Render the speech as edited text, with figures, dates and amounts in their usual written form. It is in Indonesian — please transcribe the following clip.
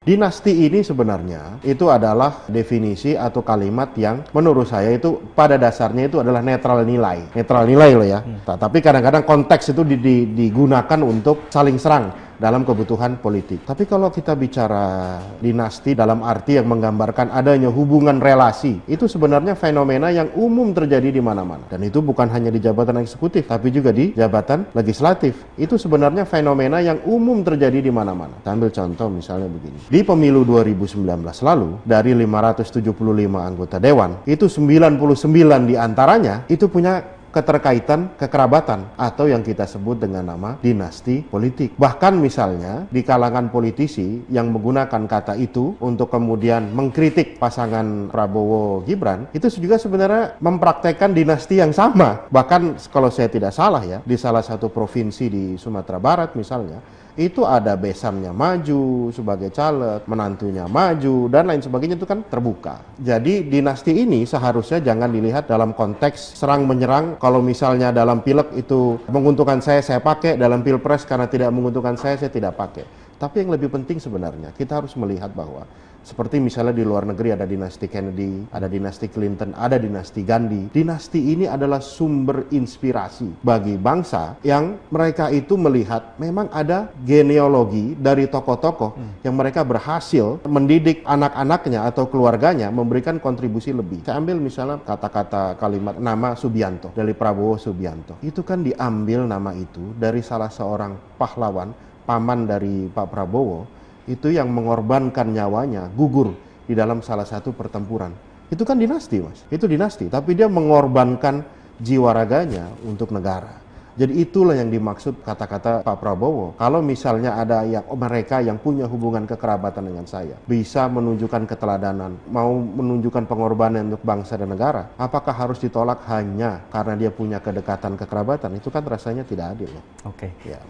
Dinasti ini sebenarnya itu adalah definisi atau kalimat yang menurut saya itu pada dasarnya itu adalah netral nilai. Netral nilai loh ya. Tapi kadang-kadang konteks itu digunakan untuk saling serang dalam kebutuhan politik. Tapi kalau kita bicara dinasti dalam arti yang menggambarkan adanya hubungan relasi, itu sebenarnya fenomena yang umum terjadi di mana-mana. Dan itu bukan hanya di jabatan eksekutif, tapi juga di jabatan legislatif. Itu sebenarnya fenomena yang umum terjadi di mana-mana. Kita ambil contoh misalnya begini. Di pemilu 2019 lalu, dari 575 anggota dewan, itu 99 diantaranya itu punya keterkaitan kekerabatan atau yang kita sebut dengan nama dinasti politik. Bahkan misalnya di kalangan politisi yang menggunakan kata itu untuk kemudian mengkritik pasangan Prabowo Gibran, itu juga sebenarnya mempraktekkan dinasti yang sama. Bahkan kalau saya tidak salah ya, di salah satu provinsi di Sumatera Barat misalnya, itu ada besamnya maju sebagai caleg, menantunya maju, dan lain sebagainya, itu kan terbuka. Jadi dinasti ini seharusnya jangan dilihat dalam konteks serang-menyerang. Kalau misalnya dalam pileg itu menguntungkan saya pakai, dalam pilpres karena tidak menguntungkan saya tidak pakai. Tapi yang lebih penting sebenarnya, kita harus melihat bahwa seperti misalnya di luar negeri ada dinasti Kennedy, ada dinasti Clinton, ada dinasti Gandhi. Dinasti ini adalah sumber inspirasi bagi bangsa yang mereka itu melihat memang ada genealogi dari tokoh-tokoh yang mereka berhasil mendidik anak-anaknya atau keluarganya memberikan kontribusi lebih. Saya ambil misalnya kata-kata kalimat nama Subianto, dari Prabowo Subianto. Itu kan diambil nama itu dari salah seorang pahlawan, paman dari Pak Prabowo, itu yang mengorbankan nyawanya, gugur di dalam salah satu pertempuran. Itu kan dinasti, Mas. Itu dinasti, tapi dia mengorbankan jiwa raganya untuk negara. Jadi itulah yang dimaksud kata-kata Pak Prabowo. Kalau misalnya ada mereka yang punya hubungan kekerabatan dengan saya, bisa menunjukkan keteladanan, mau menunjukkan pengorbanan untuk bangsa dan negara, apakah harus ditolak hanya karena dia punya kedekatan kekerabatan? Itu kan rasanya tidak adil. Oke. Ya.